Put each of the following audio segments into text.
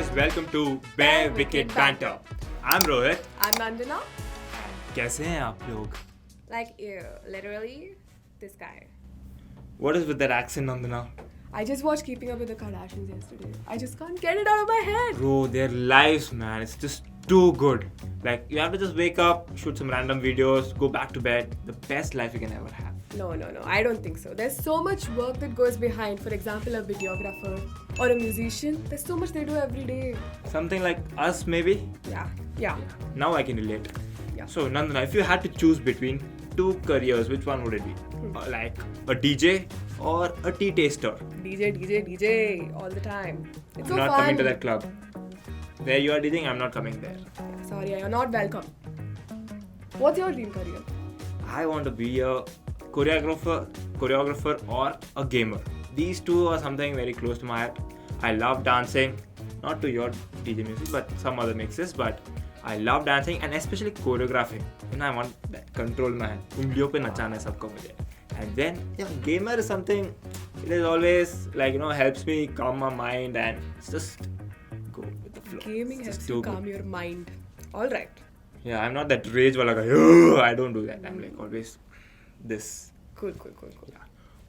guys, welcome to Wicked Banter. I'm Rohit. I'm Nandana. कैसे हैं आप लोग? Like, ew, literally, this guy. What is with that accent, Nandana? I just watched Keeping Up with the Kardashians yesterday. I just can't get it out of my head. Bro, their lives, man, it's just too good. Like, you have to just wake up, shoot some random videos, go back to bed. The best life you can ever have. No, I don't think so. There's so much work that goes behind. For example, a videographer or a musician. There's so much they do every day. Something like us, maybe? Yeah. Now I can relate. Yeah. So, Nandana, if you had to choose between two careers, which one would it be? Like a DJ or a tea taster? DJ all the time. It's so I'm not fun. coming to that club. Where you are DJing, I'm not coming there. Sorry, you're not welcome. What's your dream career? I want to be a choreographer or a gamer. These two are something very close to my heart. I love dancing, not to your DJ music, but some other mixes, but I love dancing and especially choreographing. I want that control in my hand. Ungliyon pe nachana hai sabko mujhe. And then, gamer is something, it is always like, helps me calm my mind and just go with the flow. Gaming helps you calm your mind. Alright. Yeah, I'm not that rage wala guy. "Ugh," I don't do that. I'm like always this. Cool. Yeah.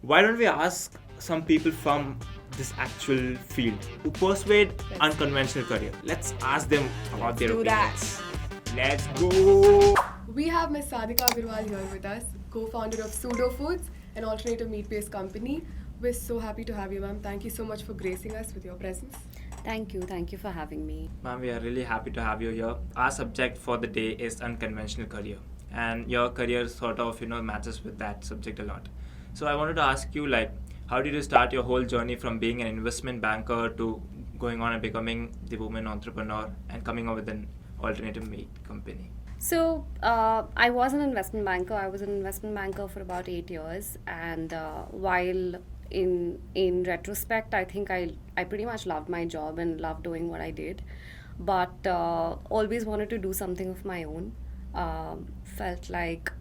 Why don't we ask some people from this actual field who persuade unconventional career? Let's ask them about their opinions. Let's go. We have Ms. Sadhika Agarwal here with us, co-founder of Pseudo Foods, an alternative meat-based company. We're so happy to have you, ma'am. Thank you so much for gracing us with your presence. Thank you for having me. Ma'am, we are really happy to have you here. Our subject for the day is unconventional career. And your career sort of, matches with that subject a lot. So I wanted to ask you, how did you start your whole journey from being an investment banker to going on and becoming the woman entrepreneur and coming up with an alternative meat company? So I was an investment banker. I was an investment banker for about 8 years, and while in retrospect, I think I pretty much loved my job and loved doing what I did, but always wanted to do something of my own. Felt like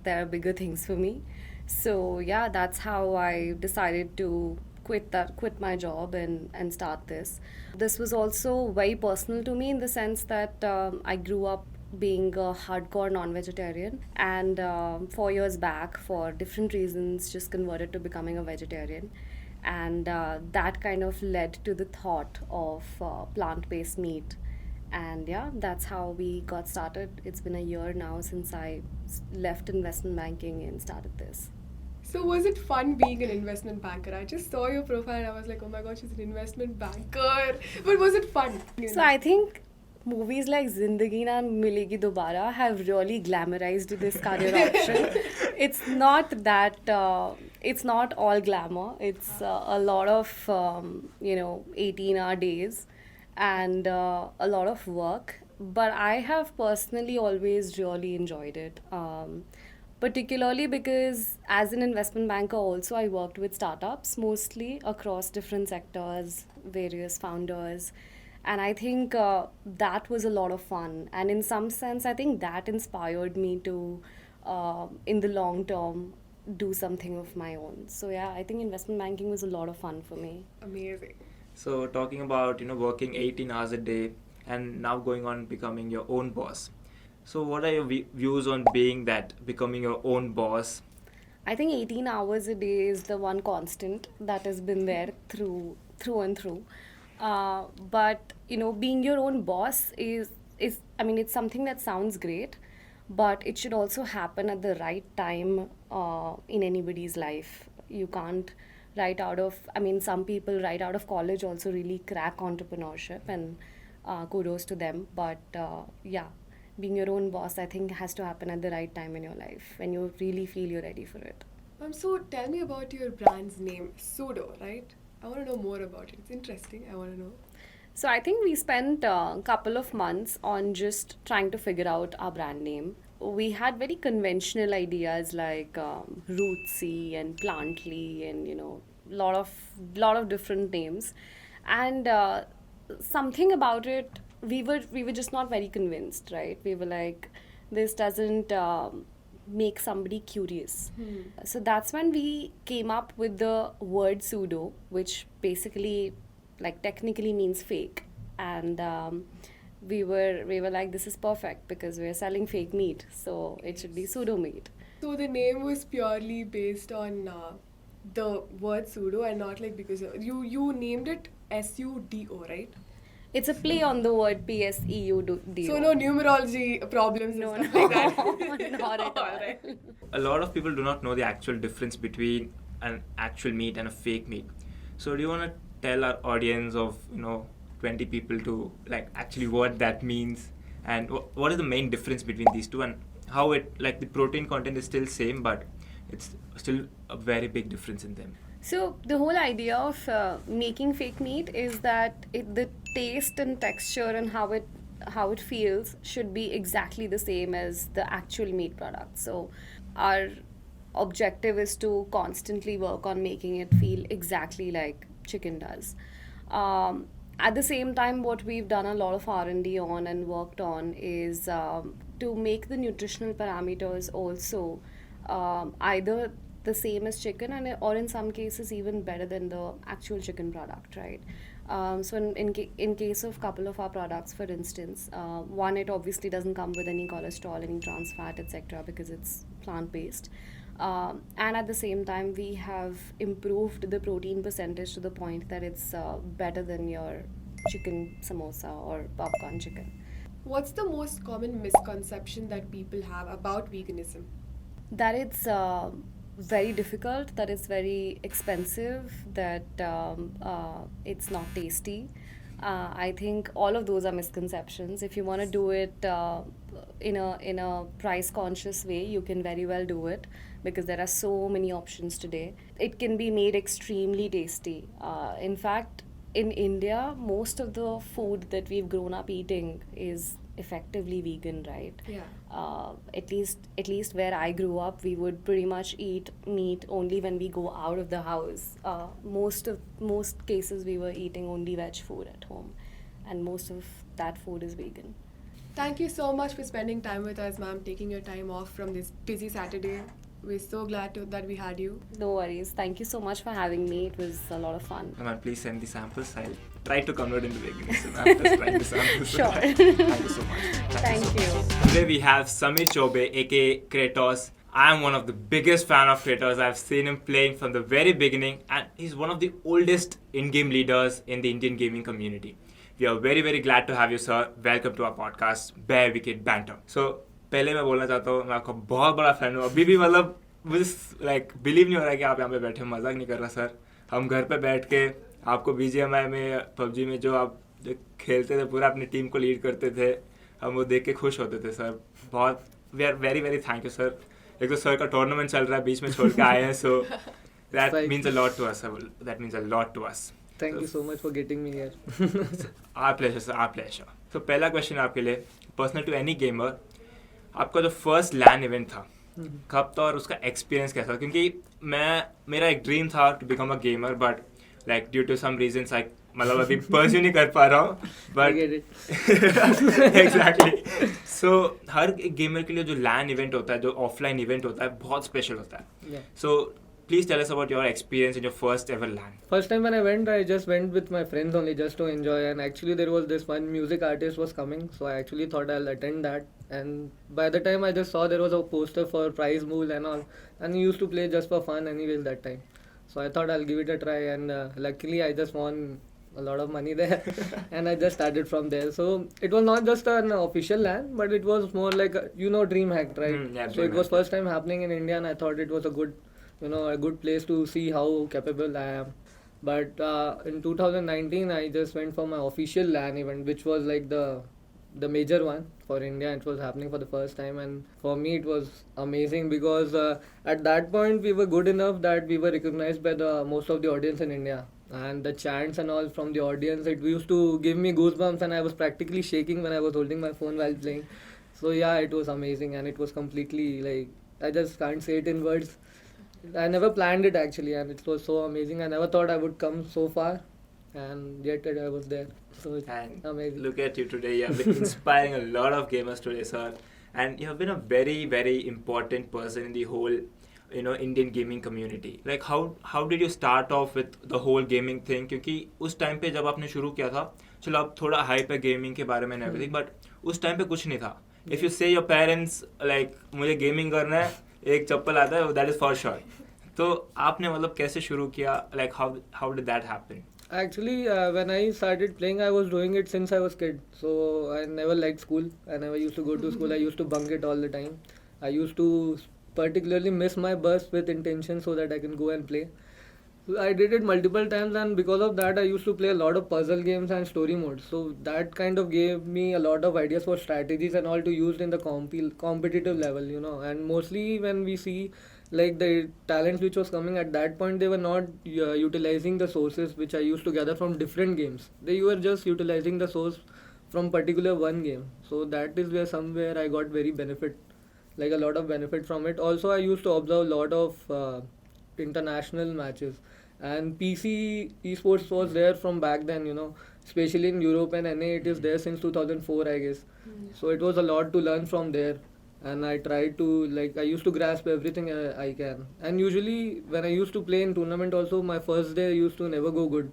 there are bigger things for me. So yeah, that's how I decided to quit my job and start this. This was also very personal to me in the sense that I grew up being a hardcore non-vegetarian, and 4 years back, for different reasons, just converted to becoming a vegetarian, and that kind of led to the thought of plant-based meat. And yeah, that's how we got started. It's been a year now since I left investment banking and started this. So was it fun being an investment banker? I just saw your profile and I was like, oh my god, she's an investment banker. But was it fun? So I think movies like Zindagi Na Milegi Dobara have really glamorized this career option. It's not that, it's not all glamour. It's a lot of, 18-hour days and a lot of work. But I have personally always really enjoyed it. Particularly because as an investment banker also, I worked with startups mostly across different sectors, various founders. And I think that was a lot of fun. And in some sense, I think that inspired me to, in the long term, do something of my own. So yeah, I think investment banking was a lot of fun for me. Amazing. So talking about, working 18 hours a day and now going on becoming your own boss. So what are your views on becoming your own boss? I think 18 hours a day is the one constant that has been there through and through. But, being your own boss is it's something that sounds great, but it should also happen at the right time in anybody's life. You can't some people right out of college also really crack entrepreneurship, and kudos to them. But being your own boss, I think, has to happen at the right time in your life when you really feel you're ready for it. So tell me about your brand's name, Pseudo, right? I want to know more about it. It's interesting. I want to know. So I think we spent a couple of months on just trying to figure out our brand name. We had very conventional ideas like rootsy and plantly and lot of different names, and something about it we were just not very convinced, right? We were like, this doesn't make somebody curious. So that's when we came up with the word pseudo, which basically like technically means fake, and we were like, this is perfect because we're selling fake meat, so it should be pseudo meat. So the name was purely based on the word pseudo and not like because you named it SUDO, right? It's a play on the word PSEUDO. So no numerology problems No, and stuff no, like that. not at all. Alright. A lot of people do not know the actual difference between an actual meat and a fake meat. So do you want to tell our audience of 20 people to like actually what that means, and what is the main difference between these two, and how it, like, the protein content is still same but it's still a very big difference in them? So the whole idea of making fake meat is that the taste and texture and how it feels should be exactly the same as the actual meat product. So our objective is to constantly work on making it feel exactly like chicken does. At the same time, what we've done a lot of R&D on and worked on is to make the nutritional parameters also either the same as chicken, or in some cases even better than the actual chicken product, right? So in case of couple of our products, for instance, one, it obviously doesn't come with any cholesterol, any trans fat, etc., because it's plant-based. And at the same time, we have improved the protein percentage to the point that it's better than your chicken samosa or popcorn chicken. What's the most common misconception that people have about veganism? That it's very difficult, that it's very expensive, that it's not tasty. I think all of those are misconceptions. If you want to do it in a price conscious way, you can very well do it, because there are so many options today. It can be made extremely tasty. In fact, in India, most of the food that we've grown up eating is effectively vegan, right? Yeah. At least where I grew up, we would pretty much eat meat only when we go out of the house. Most cases we were eating only veg food at home, and most of that food is vegan. Thank you so much for spending time with us, ma'am, taking your time off from this busy Saturday. We're so glad that we had you. No worries. Thank you so much for having me. It was a lot of fun. Man, please send the samples. I'll try to convert into veganism after trying the samples. Sure. Thank you so much. Thank so you. much. Today we have Samir Chobe, aka Kratos. I'm one of the biggest fan of Kratos. I've seen him playing from the very beginning, and he's one of the oldest in-game leaders in the Indian gaming community. We are very, very glad to have you, sir. Welcome to our podcast, Bare Wicked Banter. So, पहले मैं बोलना चाहता हूँ, मैं आपका बहुत बड़ा fan हूँ. अभी भी मतलब मुझे लाइक बिलीव नहीं हो रहा है कि आप यहाँ पे बैठे, मजाक नहीं कर रहा सर. हम घर पे बैठ के आपको BGMI में, PUBG में जो आप खेलते थे, पूरा अपनी टीम को लीड करते थे, हम वो देख के खुश होते थे सर. बहुत we are very very thank you sir. एक तो सर का टूर्नामेंट चल रहा है, बीच में छोड़ के आए हैं, so that means a lot to us. That means a lot to us. Thank you so much for getting me here. Our pleasure, sir. Our pleasure. So पहला क्वेश्चन आपके लिए, पर्सनल टू एनी गेमर, आपका जो first लैन event था कब था और उसका एक्सपीरियंस कैसा था? क्योंकि मेरा एक ड्रीम था to become a gamer, but like due to some reasons I मतलब अभी परस्यू नहीं कर पा रहा हूँ, बट एग्जैक्टली. सो हर एक गेमर के लिए जो लैन इवेंट होता है, जो ऑफलाइन इवेंट होता है, बहुत स्पेशल होता है. सो please tell us about your experience in your first ever LAN. First time when I just went with my friends only just to enjoy, and actually there was this one music artist was coming, so I actually thought I'll attend that. And by the time I just saw there was a poster for prize pool and all, and we used to play just for fun anyways that time. So I thought I'll give it a try, and luckily I just won a lot of money there and I just started from there. So it was not just an official LAN, but it was more like DreamHack, right? Yeah, so it was first time happening in India, and I thought it was a good place to see how capable I am. But in 2019 I just went for my official LAN event, which was like the major one for India. It was happening for the first time, and for me it was amazing because at that point we were good enough that we were recognized by the most of the audience in India, and the chants and all from the audience, it used to give me goosebumps, and I was practically shaking when I was holding my phone while playing. So yeah, it was amazing, and it was completely like, I just can't say it in words. I never planned it actually, and it was so amazing. I never thought I would come so far, and yet I was there. So it's amazing. Look at you today. You have been inspiring a lot of gamers today, sir. And you have been a very, very important person in the whole Indian gaming community. Like how did you start off with the whole gaming thing? क्योंकि उस time पे जब आपने शुरू किया था, चलो अब थोड़ा हाइप है गेमिंग के बारे में and everything, but उस टाइम पे कुछ नहीं था. If you say your parents like मुझे गेमिंग करना है, एक चप्पल आता है, that is for sure. तो आपने मतलब कैसे शुरू किया? Like how did that happen? Actually, when I started playing, I was doing it since I was kid. So I never liked school. I never used to go to school. I used to bunk it all the time. I used to particularly miss my bus with intention so that I can go and play. So I did it multiple times, and because of that, I used to play a lot of puzzle games and story modes. So that kind of gave me a lot of ideas for strategies and all to use in the competitive level, And mostly when we see like the talents which was coming at that point, they were not utilizing the sources which I used to gather from different games. They were just utilizing the source from particular one game. So that is where somewhere I got very benefit, like a lot of benefit from it. Also, I used to observe a lot of international matches, and PC esports was there from back then, especially in Europe and NA. It is there since 2004, I guess. So it was a lot to learn from there, and I tried to I used to grasp everything I can. And usually when I used to play in tournament also, my first day used to never go good,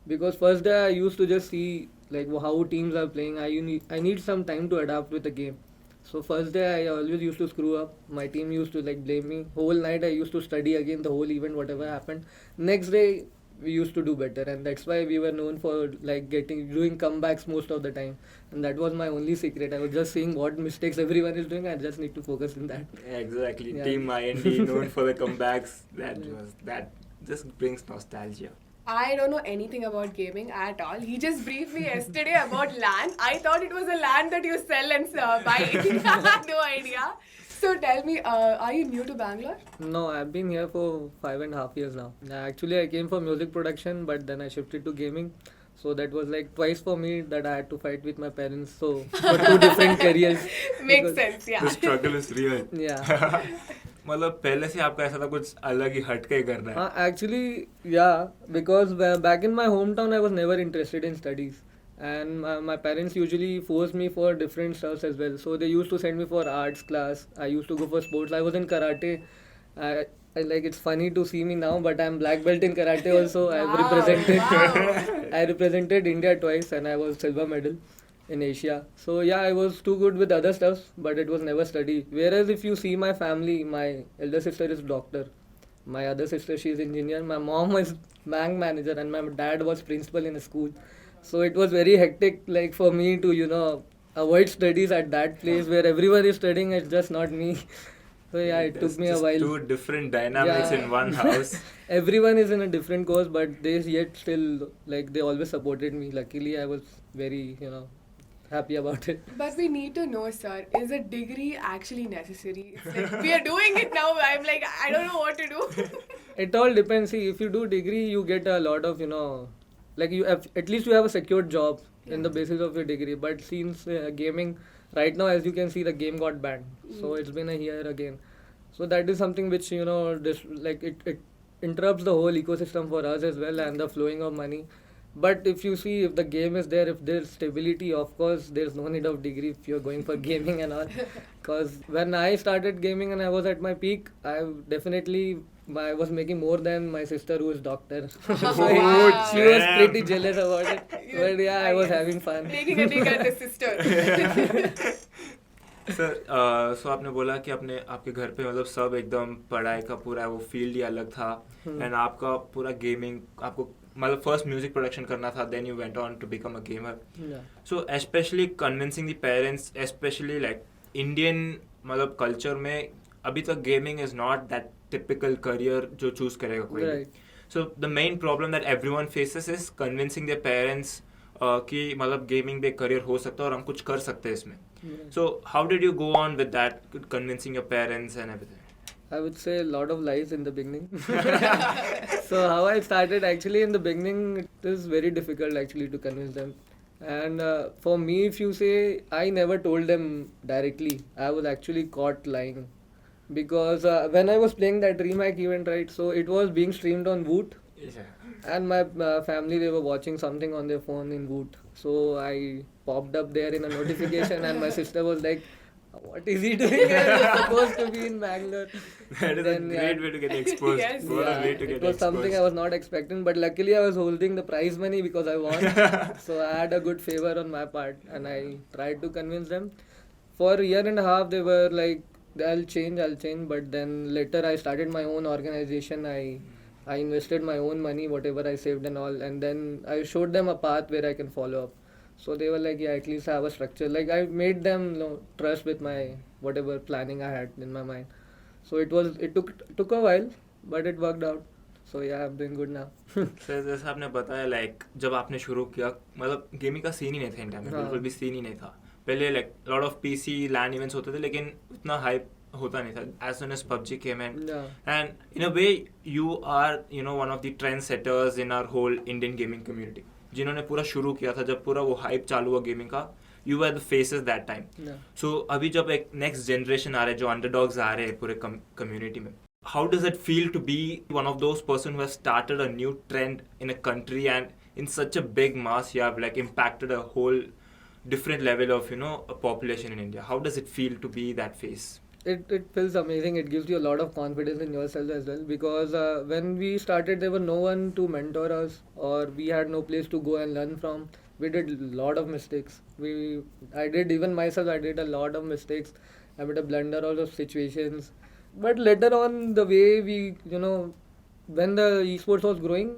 because first day I used to just see how teams are playing. I need some time to adapt with the game. So first day I always used to screw up. My team used to blame me. Whole night I used to study again the whole event, whatever happened. Next day we used to do better, and that's why we were known for doing comebacks most of the time. And that was my only secret. I was just seeing what mistakes everyone is doing. I just need to focus in that. Exactly. Yeah. Team IND known for the comebacks. That just brings nostalgia. I don't know anything about gaming at all. He just briefed me yesterday about LAN. I thought it was a LAN that you sell and buy. I had no idea. So tell me, are you new to Bangalore? No, I've been here for 5.5 years now. Actually, I came for music production, but then I shifted to gaming. So that was twice for me that I had to fight with my parents. So for two different careers. Makes sense, yeah. The struggle is real. Yeah. मतलब पहले से आपका ऐसा था कुछ अलग ही हटके करना है? Actually, yeah, because back in my hometown, I was never interested in studies. And my parents usually forced me for different stuffs as well. So they used to send me for arts class. I used to go for sports. I was in karate. I it's funny to see me now, but I'm black belt in karate also. I represented India twice, and I was silver medal in Asia. So yeah, I was too good with other stuff, but it was never study. Whereas if you see my family, my elder sister is doctor, my other sister, she is engineer, my mom was bank manager, and my dad was principal in a school. So it was very hectic for me to avoid studies at that place where everyone is studying. It's just not me. So yeah, it took me a while. Two different dynamics in one house. Everyone is in a different course, but they yet still they always supported me. Luckily, I was very happy about it. But we need to know, sir, is a degree actually necessary? It's we are doing it now. I'm I don't know what to do. It all depends. See, if you do degree, you get a lot of you have, at least you have a secured job in the basis of your degree. But since gaming right now, as you can see, the game got banned, so it's been a year again. So that is something which it interrupts the whole ecosystem for us as well, and the flowing of money. But if you see, if the game is there, if there's stability, of course, there's no need of degree if you're going for gaming and all. Because when I started gaming and I was at my peak, I was making more than my sister who is doctor. So she was pretty jealous about it. But yeah, I was having fun. Taking a dig at the sister. Sir so आपने बोला कि आपके घर पे मतलब सब एकदम पढ़ाई का पूरा वो फील्ड ही अलग था, एंड आपका पूरा गेमिंग आपको मतलब फर्स्ट म्यूजिक प्रोडक्शन करना था, then you went on to become a gamer. So specially convincing the parents, specially Indian मतलब कल्चर में अभी तक gaming is not that typical career जो चूज करेगा कोई. So the main problem that everyone faces is convincing their parents कि मतलब gaming भी एक करियर हो सकता है और हम कुछ कर सकते हैं इसमें. So how did you go on with that, convincing your parents and everything? I would say a lot of lies in the beginning. So how I started, actually in the beginning, it is very difficult actually to convince them. And for me, if you say, I never told them directly. I was actually caught lying. Because when I was playing that Remake event, right, so it was being streamed on Woot. Yeah. And my family, they were watching something on their phone in Woot. So I popped up there in a notification and my sister was like, what is he doing here? He's supposed to be in Bangalore. That is Then, a great way to get exposed. Yes. What a way to it get was exposed. something I was not expecting, but luckily I was holding the prize money because I won. So I had a good favor on my part, and I tried to convince them. For a year and a half, they were like, I'll change. But then later I started my own organization. I invested my own money, whatever I saved and all, and then I showed them a path where I can follow up. So they were like, yeah, at least I have a structure. Like I made them trust with my whatever planning I had in my mind. So it took a while, but it worked out. So yeah, I'm doing good now. Sir जैसे आपने बताया like जब आपने शुरू किया मतलब gaming का scene ही नहीं था इंडिया में, हाँ. बिल्कुल भी सीन ही नहीं था पहले. Like lot of PC LAN events होते थे लेकिन उतना हाइप होता नहीं था. As soon as PUBG came in and in a way you are one of the trend setters in our whole Indian gaming community, जिन्होंने पूरा शुरू किया था जब पूरा वो हाइप चालू हुआ गेमिंग का. You are the faces that time. So अभी जब एक नेक्स्ट जनरेशन आ रहे हैं जो अंडरडॉग्स आ रहे हैं पूरे कम्युनिटी में, how does it feel to be one of those person who has started a new trend in a country and in such a big mass you have like impacted a whole different level of a population in India? How does it feel to be that face? It feels amazing. It gives you a lot of confidence in yourself as well, because when we started there were no one to mentor us, or we had no place to go and learn from. We did a lot of mistakes. I did a lot of mistakes. I made a blunder out of situations. But later on, the way we, when the esports was growing,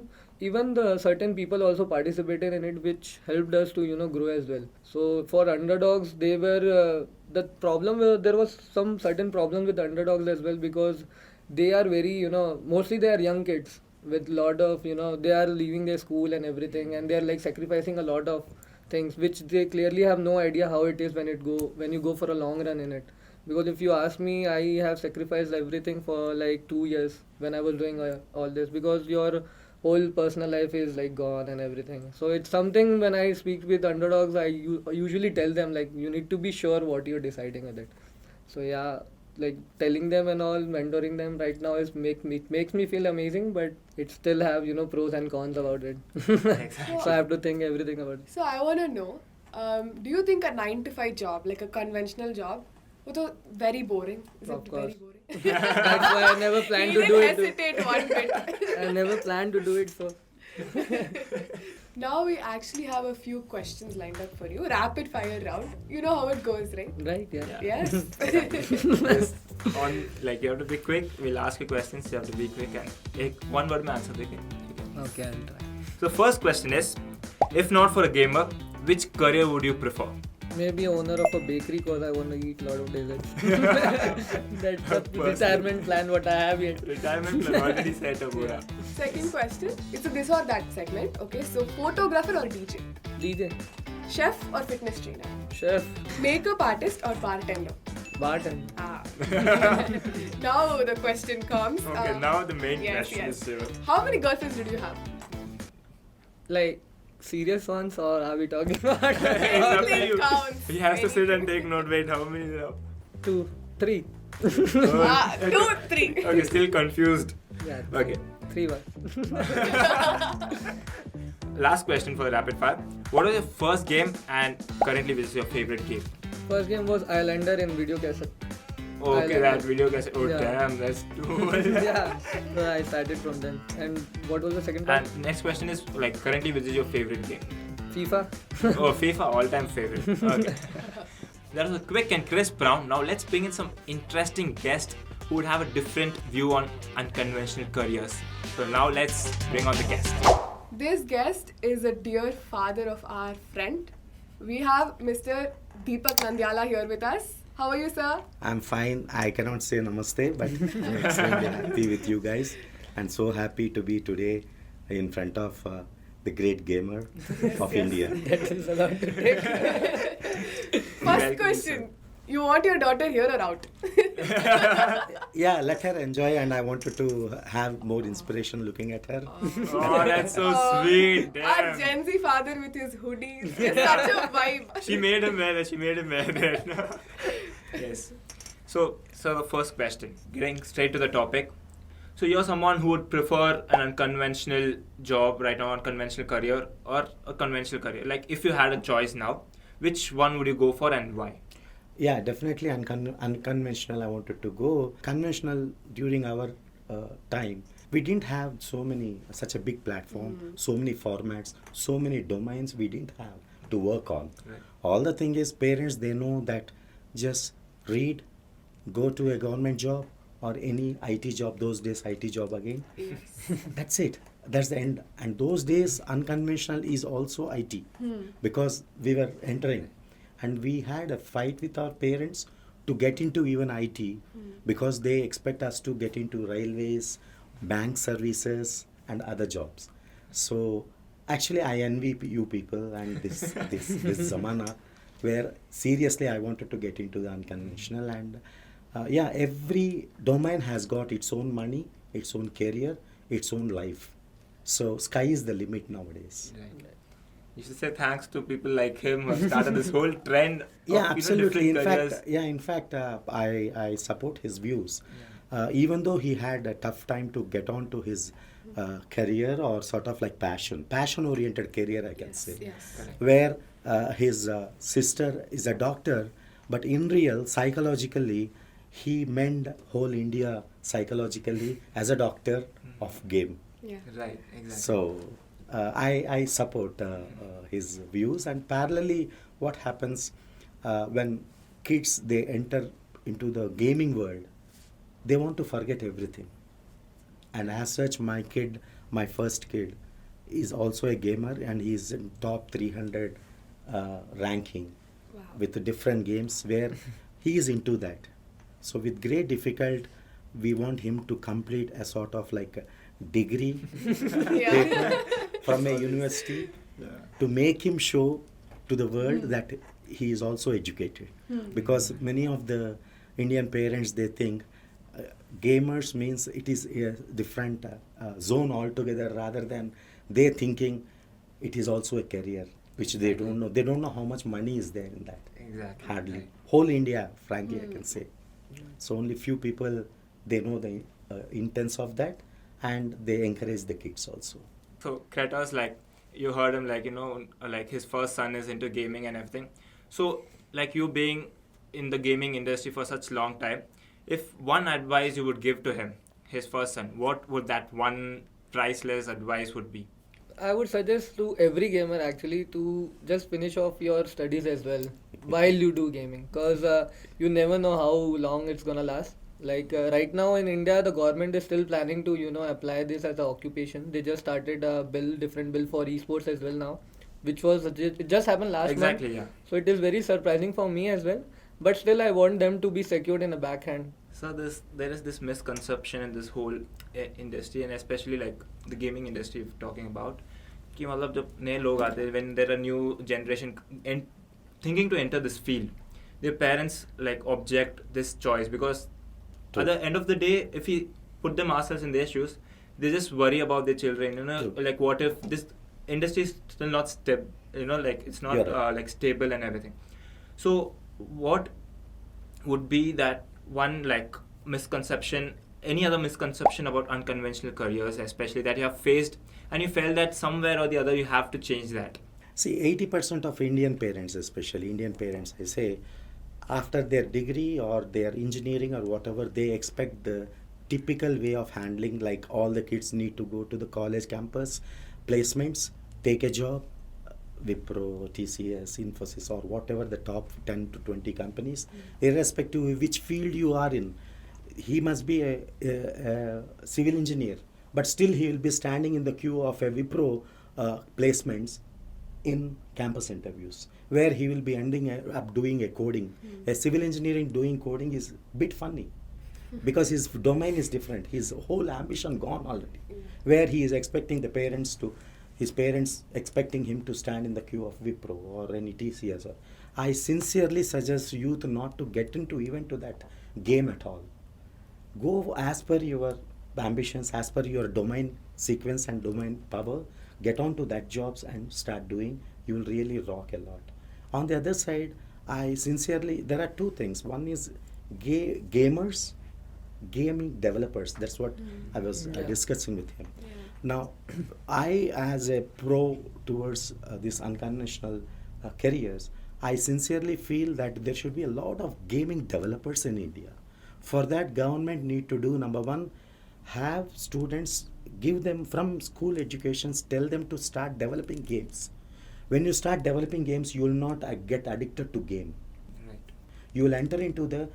even the certain people also participated in it, which helped us to, grow as well. So for underdogs, they were, the problem, there was some certain problems with underdogs as well, because they are very, mostly they are young kids with lot of, they are leaving their school and everything, and they are like sacrificing a lot of things, which they clearly have no idea how it is when you go for a long run in it. Because if you ask me, I have sacrificed everything for like 2 years when I was doing all this, because your whole personal life is like gone and everything. So it's something when I speak with underdogs, I usually tell them like you need to be sure what you're deciding with it. So yeah, like telling them and all, mentoring them right now makes me feel amazing, but it still have pros and cons about it. Exactly. So I have to think everything about it. So I want to know, do you think a 9-to-5 job, like a conventional job, was very boring? Is Of it course. very boring? That's why I never planned He to do didn't it. hesitate one bit. I never planned to do it, so. Now we actually have a few questions lined up for you. Rapid fire round. You know how it goes, right? Right, yeah. Yes. Yes. Like you have to be quick. We'll ask you questions. You have to be quick and one word में answer देंगे. Okay, I'll try. So first question is, if not for a gamer, which career would you prefer? Maybe owner of a bakery, because I want to eat a lot of desserts. That's the retirement plan what I have yet. Retirement plan already set up. Yeah. Second question. It's a this or that segment. Okay, so photographer or DJ? DJ, Chef or fitness trainer? chef, Makeup artist or bartender? bartender. Ah. Now the question comes. Okay, now the main yes, question yes. is. How many girlfriends did you have? Like, serious ones, or are we talking about? It's up to Anything you. counts. He has to sit and take note. Wait, how many now? 2, 3. 2, 3. Okay, still confused. Yeah. Okay. 3 was. Last question for the rapid fire. What was your first game and currently which is your favorite game? First game was Islander in video cassette. Okay, Islander. that video cassette. Oh Yeah. damn, that's too much. Yeah. So I started from then. And what was the second one? And next question is like currently which is your favorite game? FIFA. Oh, FIFA, all-time favorite. Okay. That was a quick and crisp round. Now let's bring in some interesting guests who would have a different view on unconventional careers. So now let's bring on the guest. This guest is a dear father of our friend. We have Mr. Deepak Nandyala here with us. How are you, sir? I'm fine. I cannot say namaste, but I'm extremely happy with you guys, and so happy to be today in front of the great gamer of India. That is allowed to take. First Welcome, question. You want your daughter here or out? Yeah, let her enjoy, and I wanted to have more inspiration looking at her. Oh, that's so sweet. Our Damn. Gen Z father with his hoodies. It's such a vibe. She made him wear that. She made him wear that. Yes. So the first question, getting straight to the topic. So you're someone who would prefer an unconventional job right now, unconventional career, or a conventional career. Like if you had a choice now, which one would you go for and why? Yeah, definitely unconventional. I wanted to go conventional during our time. We didn't have such a big platform, so many formats, so many domains we didn't have to work on. Right. All the thing is, parents they know that just read, go to a government job or any IT job. Those days, IT job again. Yes. That's it. That's the end. And those days, unconventional is also IT because we were entering, and we had a fight with our parents to get into even IT because they expect us to get into railways, bank services, and other jobs. So actually, I envy you people and this zamana, where seriously I wanted to get into the unconventional, and yeah, every domain has got its own money, its own career, its own life. So sky is the limit nowadays. Right. You should say thanks to people like him who have started this whole trend of Yeah, absolutely. different careers. In fact, I support his views. Even though he had a tough time to get on to his career or sort of like passion-oriented career, I can say, Yes. Correct. where his sister is a doctor, but in real, psychologically, he mend whole India psychologically as a doctor of game. Yeah. Right, exactly. So I support his views, and parallelly, what happens when kids they enter into the gaming world, they want to forget everything. And as such, my first kid, is also a gamer, and he's in top 300 ranking Wow. with the different games where he is into that. So with great difficult, we want him to complete a sort of like a degree Yeah. paper from a university to make him show to the world that he is also educated. Because many of the Indian parents they think gamers means it is a different zone altogether, rather than they thinking it is also a career, which they don't know. They don't know how much money is there in that. Exactly. Hardly. Right. Whole India, frankly, I can say. So only few people they know the intents of that, and they encourage the kids also. So Kratos, like you heard him, like like his first son is into gaming and everything. So like you being in the gaming industry for such long time, if one advice you would give to him, his first son, what would that one priceless advice would be? I would suggest to every gamer actually to just finish off your studies as well while you do gaming, because you never know how long it's gonna last. Like right now in India, the government is still planning to apply this as an occupation. They just started a different bill for esports as well now, which was it just happened last month. Exactly, yeah. So it is very surprising for me as well. But still, I want them to be secured in a backhand. So there is this misconception in this whole industry, and especially like the gaming industry if talking about कि मतलब जब नए लोग आते हैं, when there are new generation thinking to enter this field, their parents like object this choice because True. at the end of the day, if we put them ourselves in their shoes, they just worry about their children. True. Like what if this industry is still not stable? Like it's not You're right. like stable and everything. So what would be that one like misconception, any other misconception about unconventional careers, especially that you have faced and you felt that somewhere or the other you have to change that? See, 80% of Indian parents, especially Indian parents, I say, after their degree or their engineering or whatever, they expect the typical way of handling, like all the kids need to go to the college campus, placements, take a job, Wipro, TCS, Infosys, or whatever the top 10 to 20 companies, irrespective of which field you are in. He must be a civil engineer, but still he will be standing in the queue of a Wipro placements in campus interviews, where he will be ending up doing a coding. A civil engineering doing coding is a bit funny because his domain is different. His whole ambition gone already, where he is expecting his parents expecting him to stand in the queue of Wipro or any TCS. I sincerely suggest youth not to get into even to that game at all. Go as per your ambitions, as per your domain sequence and domain power, get on to that jobs and start doing. You will really rock a lot. On the other side, there are two things. One is gamers, gaming developers. That's what I was discussing with him. Yeah. Now, I as a pro towards this unconventional careers, I sincerely feel that there should be a lot of gaming developers in India. For that, government need to do, number one, have students, give them from school educations, tell them to start developing games. When you start developing games, you will not get addicted to game. Right. You will enter into the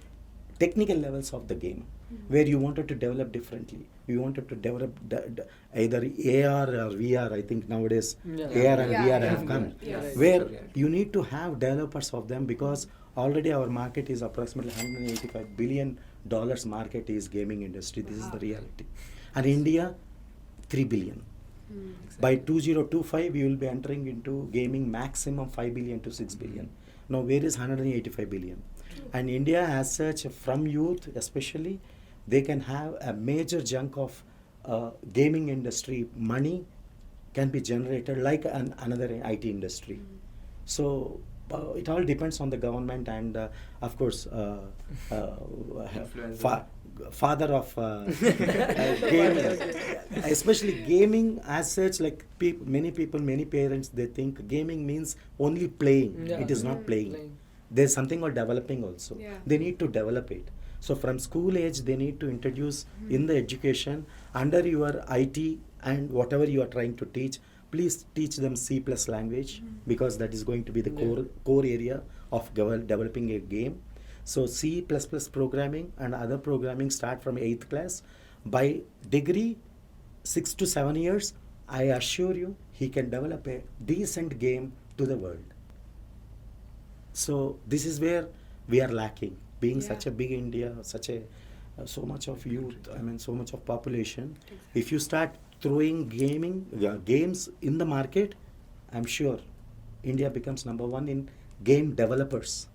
technical levels of the game, where you wanted to develop differently. You wanted to develop either AR or VR. I think nowadays Yeah. AR and Yeah, VR yeah. have come. Yes. Where Yeah. you need to have developers of them, because already our market is approximately $185 billion market is gaming industry. This is the reality. And India, 3 billion. By 2025, we will be entering into gaming maximum 5 billion to 6 billion. Now, where is 185 billion? And India, as such, from youth especially, they can have a major chunk of gaming industry money can be generated like another IT industry. So it all depends on the government and, of course, Influencer. father of gaming. Especially gaming as such, like many people, many parents, they think gaming means only playing. Yeah. It is not playing. There's something called developing also. Yeah. They need to develop it. So from school age, they need to introduce in the education under your IT and whatever you are trying to teach. Please teach them C+ language, because that is going to be the core area of developing a game. So C++ programming and other programming start from 8th class. By degree, 6 to 7 years, I assure you, he can develop a decent game to the world. So this is where we are lacking, being such a big India, such a so much of youth, I mean so much of population. If you start throwing games in the market, I'm sure India becomes number one in game developers.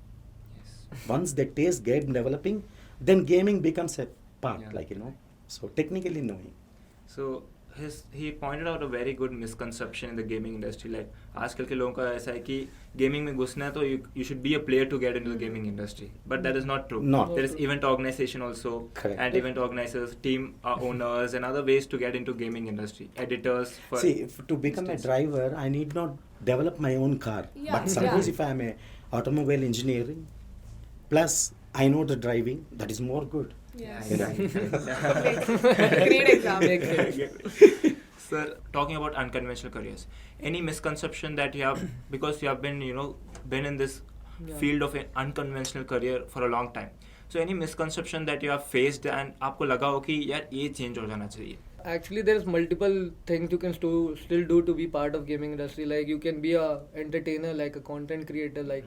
Yes. Once they taste game developing, then gaming becomes a part, Yeah. So technically knowing. So he pointed out a very good misconception in the gaming industry. Like आजकल के लोगों का ऐसा है कि gaming में घुसना है तो you should be a player to get into the gaming industry. But that is not true. Not. There is event organization also. Correct. And event organizers, team owners, and other ways to get into gaming industry. Editors. For See, to become a instance. driver, I need not develop my own car. Yeah, But suppose yeah. if I am a automobile engineering, plus I know the driving, that is more good. Yes. You know. Great example. Sir, talking about unconventional careers, any misconception that you have, because you have been, been in this field of an unconventional career for a long time. So any misconception that you have faced and आपको लगा हो कि यार ये change हो जाना चाहिए. Actually, there's multiple things you can still do to be part of gaming industry. Like you can be a entertainer, like a content creator, like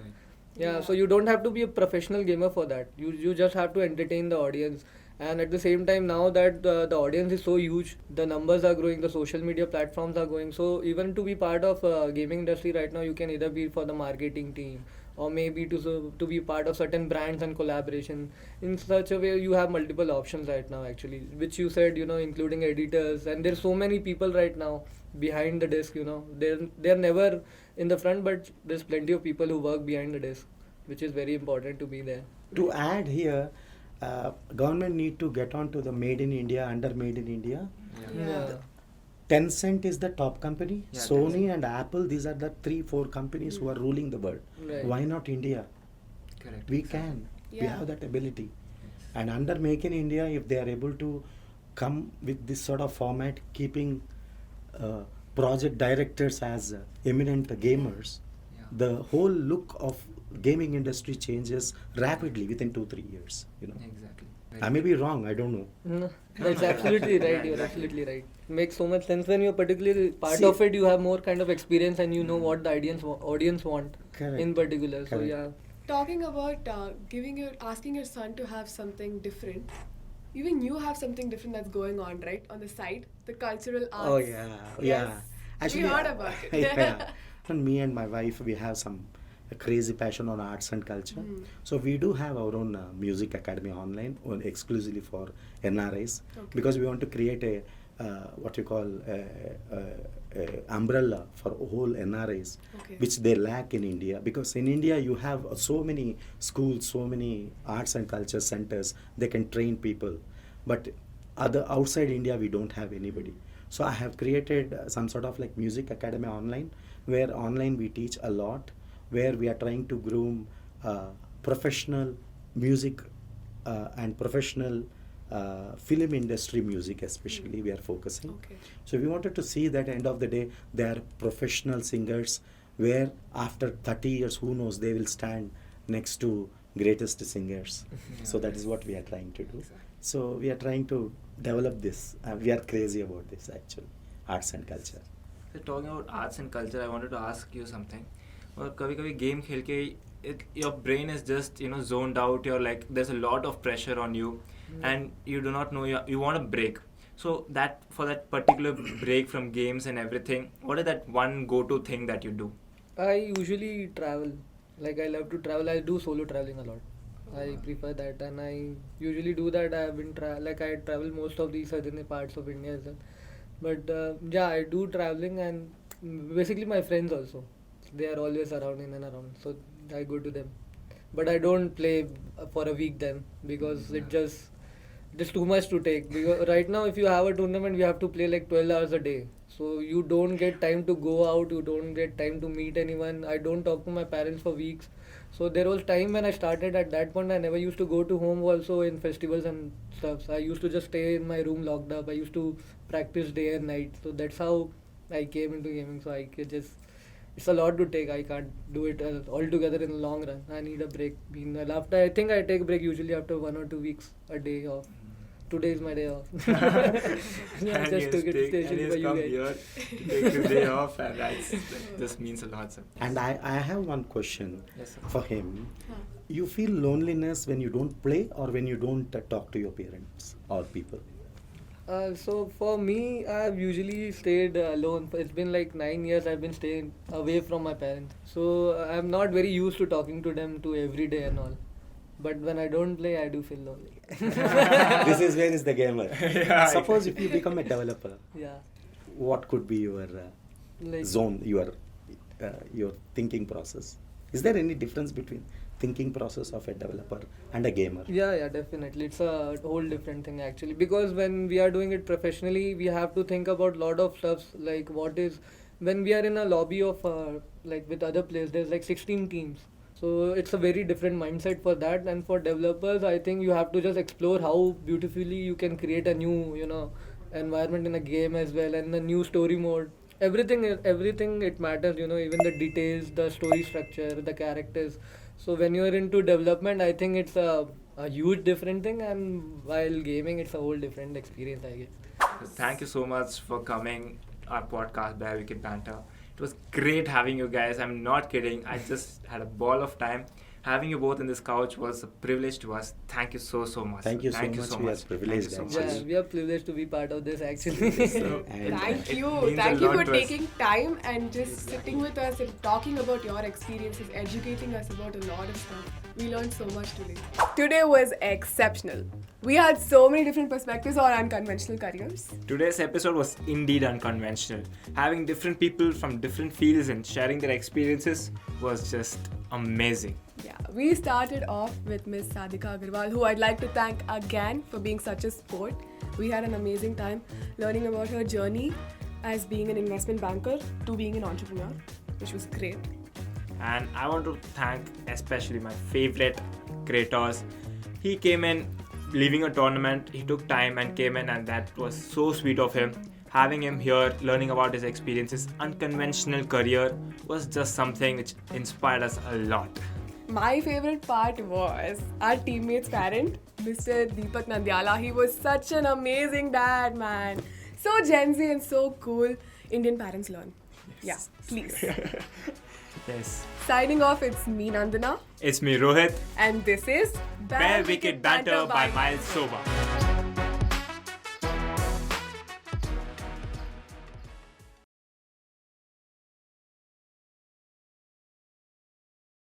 Yeah. So you don't have to be a professional gamer for that. You just have to entertain the audience. And at the same time, now that the audience is so huge, the numbers are growing, the social media platforms are growing. So even to be part of gaming industry right now, you can either be for the marketing team or maybe to be part of certain brands and collaboration. In such a way, you have multiple options right now actually, which you said, including editors. And there's so many people right now behind the desk, they're never in the front, but there's plenty of people who work behind the desk, which is very important to be there. To add here, government need to get on to the Made in India, under Made in India. Yeah. Tencent is the top company. Yeah, Sony Tencent. and Apple, these are the 3-4 companies who are ruling the world. Right. Why not India? Correct. We can. We Yeah. have that ability. And under Make in India, if they are able to come with this sort of format, keeping project directors as eminent gamers, Yeah. the whole look of gaming industry changes rapidly within 2-3 years. Exactly. I may be wrong, I don't know. No, that's absolutely right. Yeah, You're exactly. absolutely right. Makes so much sense when you're particularly part See- of it. You have more kind of experience and you know what the audience want Correct. in particular. So Correct. yeah, Talking about asking your son to have something different. Even you have something different that's going on, right? On the side, the cultural arts. Oh yeah, yeah. Yes. We heard about it. Yeah. And me and my wife, we have some crazy passion on arts and culture. So we do have our own music academy online, exclusively for NRIs, because we want to create a what you call a umbrella for whole NRIs, Okay. which they lack in India. Because in India you have so many schools, so many arts and culture centers, they can train people. But outside India we don't have anybody. So I have created some sort of like music academy online, where online we teach a lot where we are trying to groom professional music and professional film industry music especially we are focusing. Okay. So we wanted to see that end of the day they are professional singers where after 30 years who knows they will stand next to greatest singers. So that is what we are trying to do. So we are trying to develop this. We are crazy about this actually, arts and culture. So talking about arts and culture, I wanted to ask you something. और कभी-कभी game खेल के your brain is just zoned out. You're like there's a lot of pressure on you, and you do not know you want a break. So that for that particular break from games and everything, what is that one go-to thing that you do? I usually travel. Like I love to travel. I do solo traveling a lot. I prefer that, and I usually do that. I have been I travel most of the southern parts of India as well. But yeah, I do traveling, and basically my friends also. They are always around in and around, so I go to them. But I don't play for a week then because it's too much to take. Because right now, if you have a tournament, you have to play like 12 hours a day. So you don't get time to go out. You don't get time to meet anyone. I don't talk to my parents for weeks. So there was time when I started. At that point, I never used to go to home also in festivals and stuff. So I used to just stay in my room locked up. I used to practice day and night. So that's how I came into gaming. So I could just, it's a lot to take. I can't do it all together in the long run. I need a break. After, I think I take a break usually after 1 or 2 weeks, a day off. Today is my day off. And Just took it station for you come guys. here to take the day off, and that just means a lot, sir. And I have one question Yes, sir. for him. You feel loneliness when you don't play or when you don't talk to your parents or people? So for me, I've usually stayed alone. It's been like 9 years I've been staying away from my parents. So I'm not very used to talking to them to every day and all. But when I don't play, I do feel lonely. This is where is the gamer. Yeah, Suppose if you become a developer, Yeah. what could be your Like zone, your thinking process? Is there any difference between thinking process of a developer and a gamer? Yeah, definitely. It's a whole different thing actually. Because when we are doing it professionally, we have to think about lot of stuff like when we are in a lobby of like with other players, there's like 16 teams. So it's a very different mindset for that. And for developers, I think you have to just explore how beautifully you can create a new, environment in a game as well, and a new story mode. Everything it matters, even the details, the story structure, the characters. So when you're into development, I think it's a huge different thing, and while gaming, it's a whole different experience, I guess. Thank you so much for coming our podcast, Bare Wicked Banter. It was great having you guys. I'm not kidding. I just had a ball of time. Having you both in this couch was a privilege to us. Thank you so much. Thank you so much. We are privileged. Thank you so actually. Yeah, we are privileged to be part of this actually. So, And Thank it you. means a Thank you lot for to us. taking time and just sitting with us and talking about your experiences, educating us about a lot of stuff. We learned so much today. Today was exceptional. We had so many different perspectives on unconventional careers. Today's episode was indeed unconventional. Having different people from different fields and sharing their experiences was just amazing. Yeah, we started off with Miss Sadhika Agarwal, who I'd like to thank again for being such a sport. We had an amazing time learning about her journey as being an investment banker to being an entrepreneur, which was great. And I want to thank especially my favorite creators. He came in leaving a tournament, he took time and came in, and that was so sweet of him. Having him here, learning about his experiences, unconventional career was just something which inspired us a lot. My favorite part was our teammate's parent, Mr. Deepak Nandyala. He was such an amazing dad, man. So Gen Z and so cool. Indian parents learn. Yeah, please. Yes. Signing off, it's me, Nandana. It's me, Rohit. And this is Bare Wicked Banter by Miles Soba.